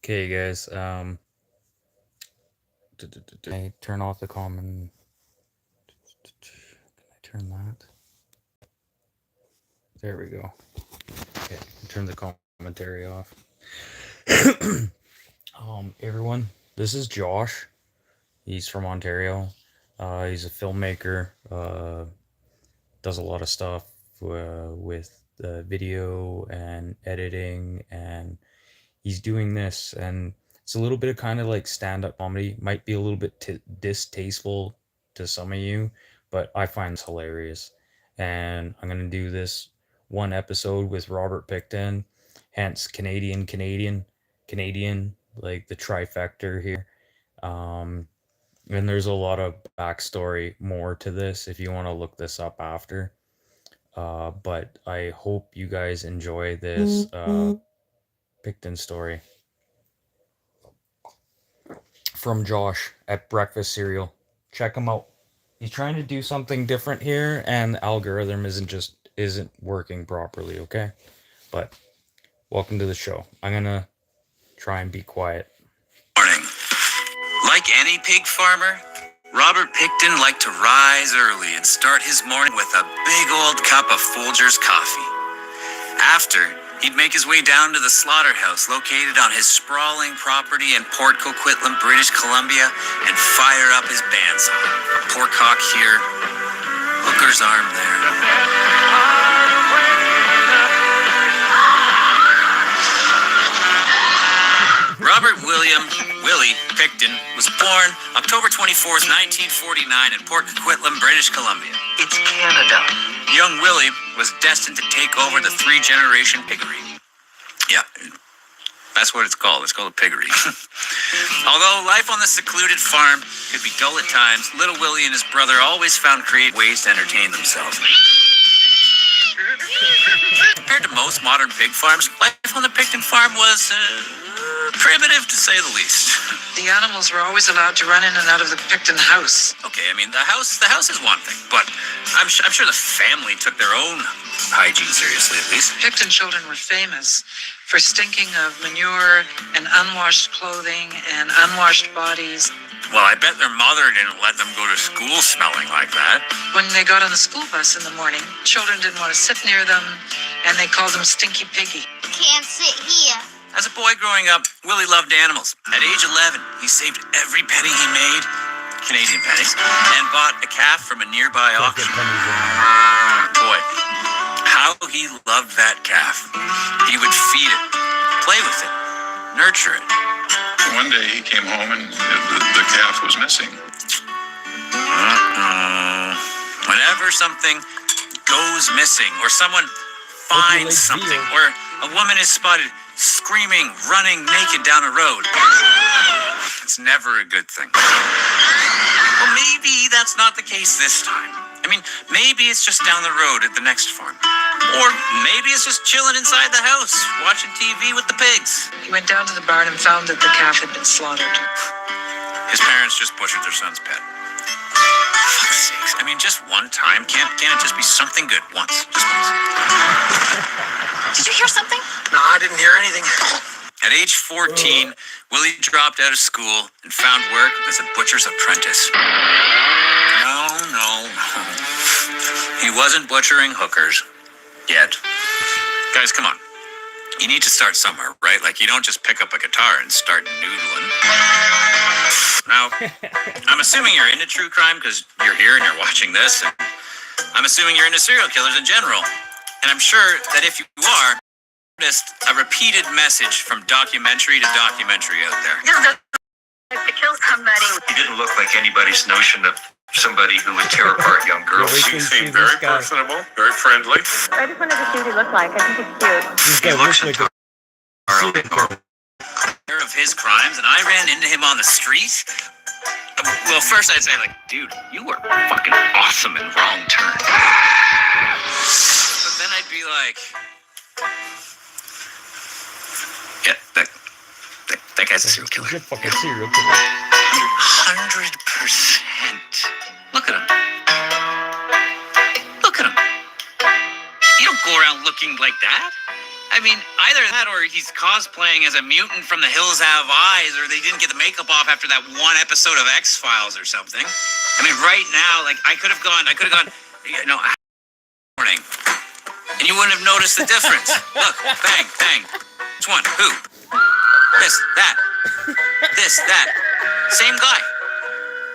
Okay, guys. I turn off the common. Can I turn that? There we go. Okay, turn the commentary off. Everyone, this is Josh. He's from Ontario. He's a filmmaker. Does a lot of stuff with video and editing, and he's doing this, and it's a little bit of kind of like stand-up comedy. Might be a little bit distasteful to some of you, but I find this hilarious. And I'm gonna do this one episode with Robert Picton, hence Canadian, like the trifecta here. Um, and there's a lot of backstory more to this if you want to look this up after. But I hope you guys enjoy this Picton story from Josh at Breakfast Cereal. Check him out. He's trying to do something different here, and the algorithm isn't working properly. Okay, but welcome to the show. I'm gonna try and be quiet. Morning. Like any pig farmer, Robert Picton liked to rise early and start his morning with a big old cup of Folgers coffee. After, he'd make his way down to the slaughterhouse located on his sprawling property in Port Coquitlam, British Columbia, and fire up his bandsaw. A pork hock here, hooker's arm there. Robert Willie Picton was born October 24th, 1949 in Port Coquitlam, British Columbia. It's Canada. Young Willie was destined to take over the three-generation piggery. Yeah, that's what it's called. It's called a piggery. Although life on the secluded farm could be dull at times, little Willie and his brother always found creative ways to entertain themselves. Compared to most modern pig farms, life on the Picton farm was primitive, to say the least. The animals were always allowed to run in and out of the Picton house. Okay, I mean, the house is one thing, but I'm sure the family took their own hygiene seriously, at least. Picton children were famous for stinking of manure and unwashed clothing and unwashed bodies. Well, I bet their mother didn't let them go to school smelling like that. When they got on the school bus in the morning, children didn't want to sit near them, and they called them Stinky Piggy. Can't sit here. As a boy growing up, Willie loved animals. At age 11, he saved every penny he made, Canadian pennies, and bought a calf from a nearby auction. Boy, how he loved that calf. He would feed it, play with it, nurture it. One day he came home and the calf was missing. Whenever something goes missing, or someone finds something, or a woman is spotted screaming, running naked down a road, it's never a good thing. Well, maybe that's not the case this time. I mean, maybe it's just down the road at the next farm. Or maybe it's just chilling inside the house, watching TV with the pigs. He went down to the barn and found that the calf had been slaughtered. His parents just butchered their son's pet. Fuck's sakes. I mean, just one time. Can't it just be something good once? Just once. Did you hear something? No, I didn't hear anything. At age 14, Willie dropped out of school and found work as a butcher's apprentice. No. He wasn't butchering hookers. Yet. Guys, come on. You need to start somewhere, right? Like, you don't just pick up a guitar and start noodling. Now, I'm assuming you're into true crime because you're here and you're watching this. And I'm assuming you're into serial killers in general. And I'm sure that if you are, noticed a repeated message from documentary to documentary out there. To kill somebody. He didn't look like anybody's notion of somebody who would tear apart young girls. He seemed very personable, very friendly. I just wanted to see what he looked like. I think it's cute. He looks entirely normal. Aware of his crimes, and I ran into him on the street. Well, first I'd say, like, dude, you were fucking awesome in Wrong Turn. But then I'd be like, yeah, that guy's a serial killer. You're a fucking serial killer. 100%. Look at him. Look at him. You don't go around looking like that. I mean, either that or he's cosplaying as a mutant from The Hills Have Eyes, or they didn't get the makeup off after that one episode of X-Files or something. I mean, right now, like, I could have gone, you know, morning, and you wouldn't have noticed the difference. Look, bang, bang. Which one? Who? This, that. This, that. Same guy.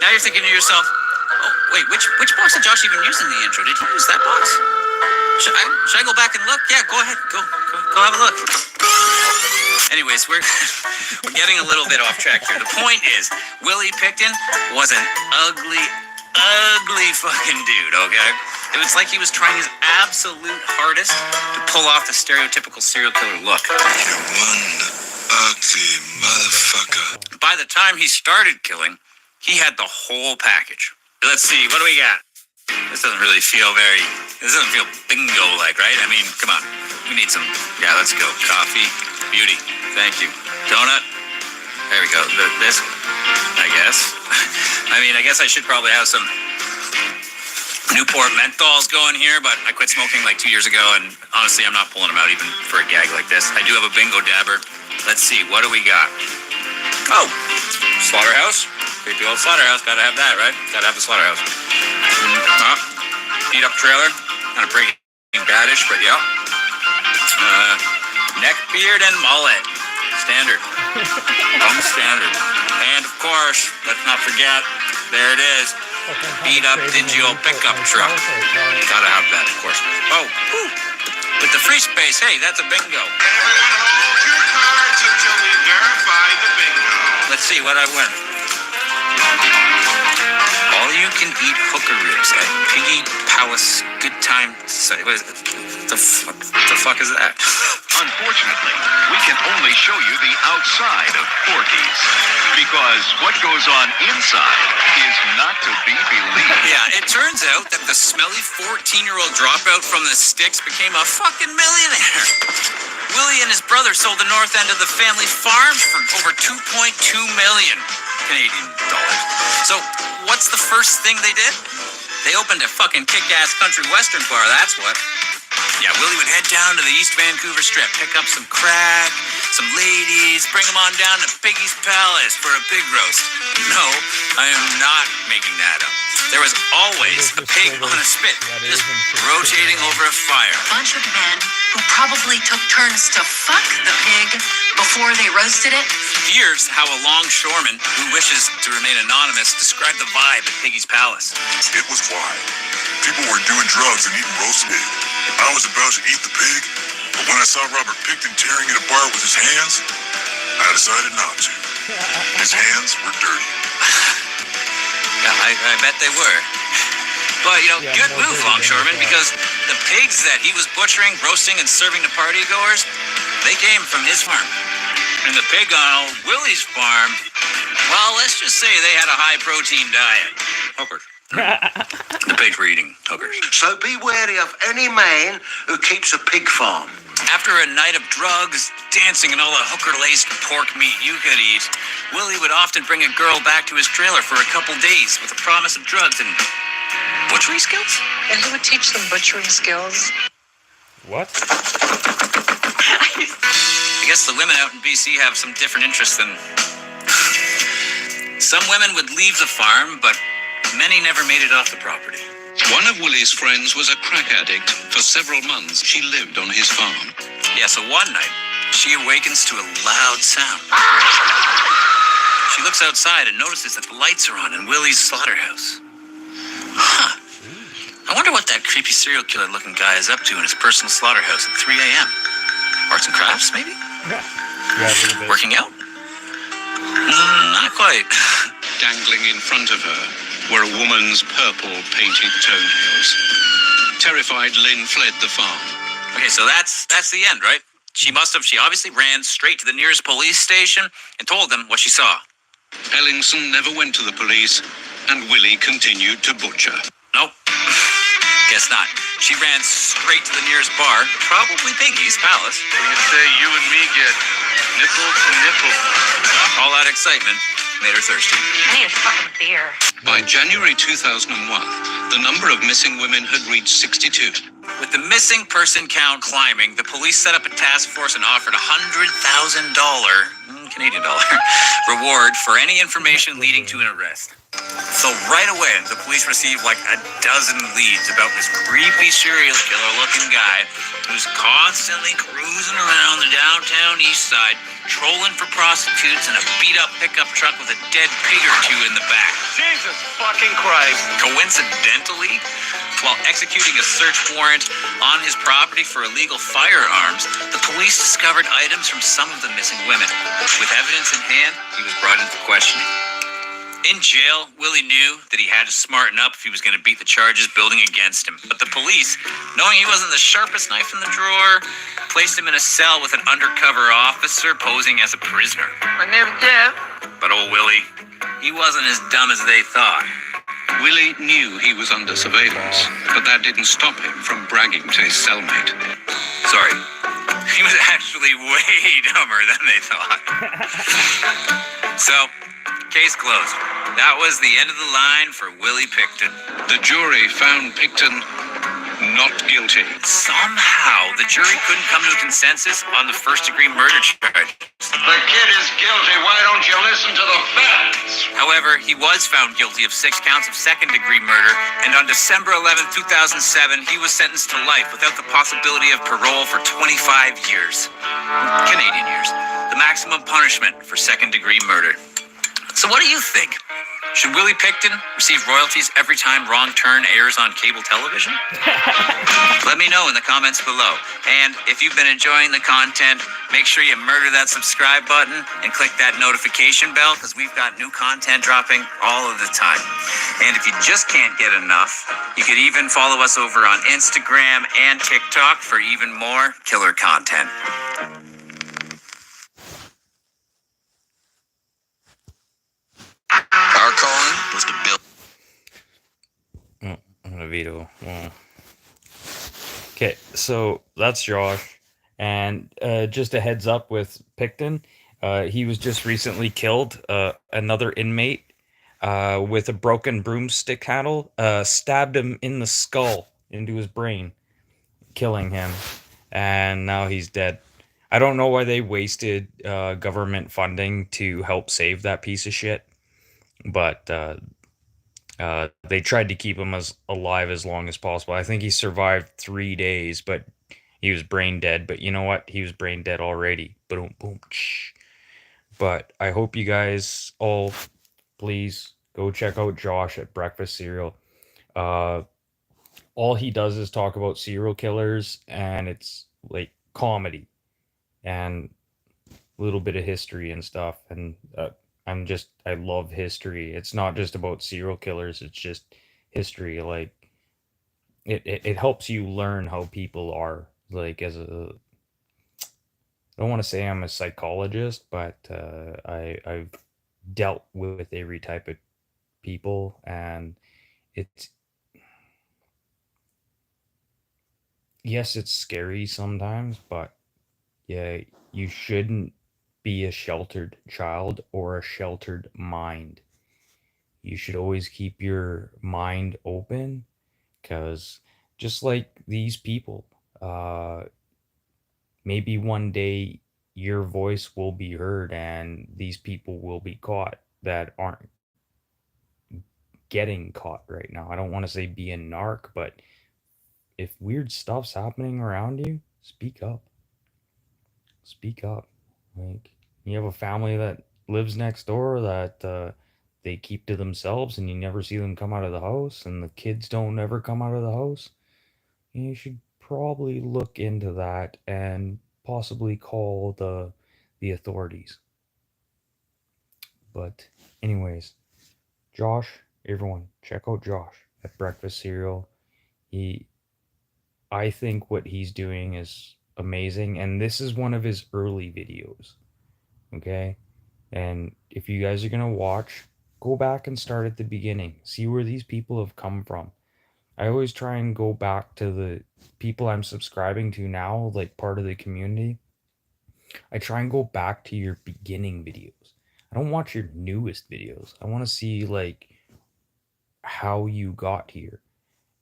Now you're thinking to yourself, oh, wait, which box did Josh even use in the intro? Did he use that box? Should I go back and look? Yeah, go ahead. Go have a look. Anyways, we're getting a little bit off track here. The point is, Willie Picton was an ugly fucking dude, okay? It was like he was trying his absolute hardest to pull off the stereotypical serial killer look. You one ugly motherfucker. By the time he started killing, he had the whole package. Let's see, what do we got? This doesn't feel bingo-like, right? I mean, come on. We need some, yeah, let's go. Coffee, beauty, thank you. Donut, there we go. This, I guess. I guess I should probably have some Newport menthols going here, but I quit smoking like 2 years ago, and honestly, I'm not pulling them out even for a gag like this. I do have a bingo dabber. Let's see, what do we got? Oh, slaughterhouse. Creepy old slaughterhouse. Gotta have that, right? Gotta have the slaughterhouse. Beat up trailer. Kind of Breaking Badish, but yeah. Neck, beard, and mullet. Standard. Standard. And of course, let's not forget, there it is. Beat up digital pickup truck. Gotta have that, of course. Oh, whew. With the free space, hey, that's a bingo. Everyone hold your cards until we verify the bingo. Let's see what I win. All you can eat hooker ribs at Piggy Palace Good Time. What is it? The fuck is that? Unfortunately, we can only show you the outside of Porky's, because what goes on inside is not to be believed. Yeah, it turns out that the smelly 14-year-old dropout from the sticks became a fucking millionaire. Willie and his brother sold the north end of the family farm for over 2.2 million Canadian dollars. So, what's the first thing they did? They opened a fucking kick-ass country western bar, that's what. Yeah, Willie would head down to the East Vancouver Strip, pick up some crack, some ladies, bring them on down to Piggy's Palace for a pig roast. No, I am not making that up. There was always a pig on a spit, just rotating over a fire. Bunch of men who probably took turns to fuck the pig before they roasted it. Here's how a longshoreman who wishes to remain anonymous described the vibe at Piggy's Palace. It was wild. People were doing drugs and eating roast pig. I was about to eat the pig, but when I saw Robert Picton tearing it apart with his hands, I decided not to. His hands were dirty. Yeah, I bet they were. But, good move, longshoreman, because the pigs that he was butchering, roasting, and serving to partygoers, they came from his farm. And the pig on old Willie's farm, well, let's just say they had a high-protein diet. Hookers. The pigs were eating hookers. So be wary of any man who keeps a pig farm. After a night of drugs, dancing, and all the hooker-laced pork meat you could eat, Willie would often bring a girl back to his trailer for a couple days with a promise of drugs and butchery skills? And who would teach them butchering skills? What? I guess the women out in BC have some different interests than... Some women would leave the farm, but many never made it off the property. One of Willie's friends was a crack addict. For several months, she lived on his farm. Yeah, so one night, she awakens to a loud sound. She looks outside and notices that the lights are on in Willie's slaughterhouse. Huh. I wonder what that creepy serial killer looking guy is up to in his personal slaughterhouse at 3 a.m. Arts and crafts, maybe? Yeah, a little bit. Working out? Not quite. Dangling in front of her were a woman's purple painted toenails. Terrified, Lynn fled the farm. Okay, so that's the end, right? She obviously ran straight to the nearest police station and told them what she saw. Ellingson never went to the police, and Willie continued to butcher. Nope. Guess not. She ran straight to the nearest bar, probably Piggy's Palace. You say you and me get nipple to nipple. All that excitement Made her thirsty. I need a fucking beer. By January 2001, the number of missing women had reached 62. With the missing person count climbing, the police set up a task force and offered $100,000 Canadian dollar reward for any information leading to an arrest. So right away, the police received like a dozen leads about this creepy serial killer looking guy who's constantly cruising around the downtown east side, trolling for prostitutes in a beat up pickup truck with a dead pig or two in the back. Jesus fucking Christ. Coincidentally, while executing a search warrant on his property for illegal firearms, the police discovered items from some of the missing women. With evidence in hand, he was brought in for questioning. In jail, Willie knew that he had to smarten up if he was going to beat the charges building against him. But the police, knowing he wasn't the sharpest knife in the drawer, placed him in a cell with an undercover officer posing as a prisoner. My name's Jeff. But old Willie, he wasn't as dumb as they thought. Willie knew he was under surveillance, but that didn't stop him from bragging to his cellmate. Sorry, he was actually way dumber than they thought. So, case closed. That was the end of the line for Willie Picton. The jury found Picton not guilty. Somehow, the jury couldn't come to a consensus on the first-degree murder charge. The kid is guilty. Why don't you listen to the facts? However, he was found guilty of 6 counts of second-degree murder, and on December 11, 2007, he was sentenced to life without the possibility of parole for 25 years. Canadian years. The maximum punishment for second-degree murder. So what do you think? Should Willie Picton receive royalties every time Wrong Turn airs on cable television? Let me know in the comments below. And if you've been enjoying the content, make sure you murder that subscribe button and click that notification bell because we've got new content dropping all of the time. And if you just can't get enough, you could even follow us over on Instagram and TikTok for even more killer content. Our calling was to build. I'm gonna veto. Okay, so that's Josh, and just a heads up with Picton, he was just recently killed. Another inmate with a broken broomstick handle stabbed him in the skull into his brain, killing him, and now he's dead. I don't know why they wasted government funding to help save that piece of shit. But they tried to keep him as alive as long as possible. I think he survived 3 days, but he was brain dead. But you know what? He was brain dead already. Boom, boom. But I hope you guys all, please go check out Josh at Breakfast Cereal. All he does is talk about serial killers, and it's like comedy and a little bit of history and stuff. And I love history. It's not just about serial killers, it's just history. Like it helps you learn how people are. Like I don't want to say I'm a psychologist, but I've dealt with every type of people, and it's scary sometimes, but yeah, you shouldn't be a sheltered child or a sheltered mind. You should always keep your mind open, because just like these people, maybe one day your voice will be heard and these people will be caught that aren't getting caught right now. I don't want to say be a narc, but if weird stuff's happening around you, speak up. Speak up. Like, you have a family that lives next door that they keep to themselves and you never see them come out of the house, and the kids don't ever come out of the house, you should probably look into that and possibly call the authorities. But anyways, Josh, everyone, check out Josh at Breakfast Cereal. I think what he's doing is amazing, and this is one of his early videos. Okay, and if you guys are gonna watch, go back and start at the beginning, see where these people have come from. I always try and go back to the people I'm subscribing to now, like part of the community. I try and go back to your beginning videos. I don't watch your newest videos. I want to see like how you got here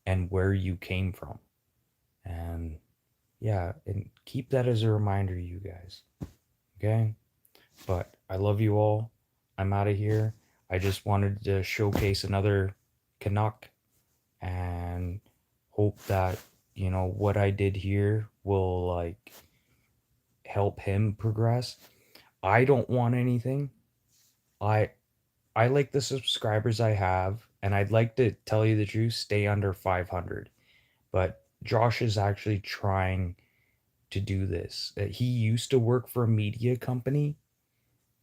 and where you came from. And yeah, and keep that as a reminder, you guys. Okay? But I love you all. I'm out of here. I just wanted to showcase another Canuck and hope that, you know, what I did here will like help him progress. I don't want anything. I I like the subscribers I have, and I'd like to tell you the truth, stay under 500. But Josh is actually trying to do this. He used to work for a media company,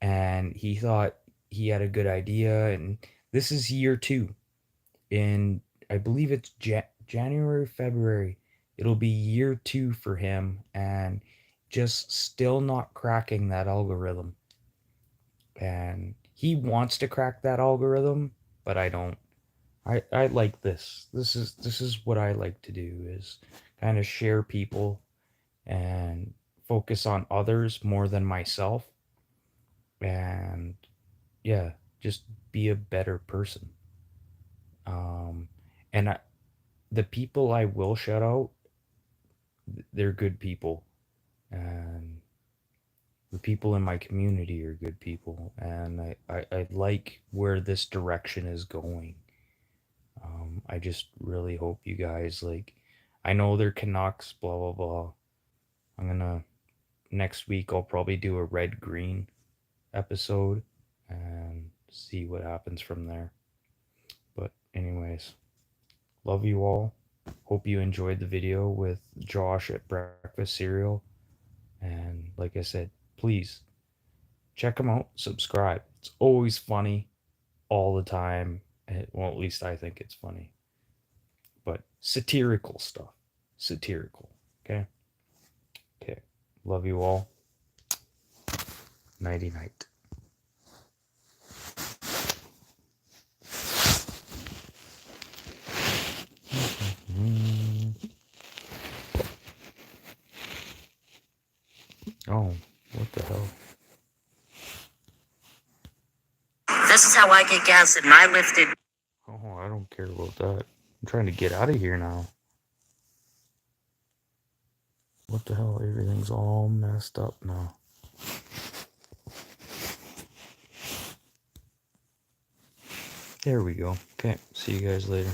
and he thought he had a good idea. And this is year 2. In I believe it's January, February. It'll be year 2 for him, and just still not cracking that algorithm. And he wants to crack that algorithm, but I don't. I like this. This is what I like to do, is kind of share people and focus on others more than myself, and yeah, just be a better person. And the people I will shout out, they're good people, and the people in my community are good people, and I like where this direction is going. I just really hope you guys like. I know they're Canucks, blah blah blah. I'm gonna next week. I'll probably do a red green episode and see what happens from there. But anyways, love you all. Hope you enjoyed the video with Josh at breakfast cereal. And like I said, please check them out. Subscribe. It's always funny, all the time. Well, at least I think it's funny. But satirical stuff. Satirical. Okay? Okay. Love you all. Nighty night. Oh, what the hell? This is how I get gas in my lifted. Oh, I don't care about that. I'm trying to get out of here now. What the hell? Everything's all messed up now. There we go. Okay, see you guys later.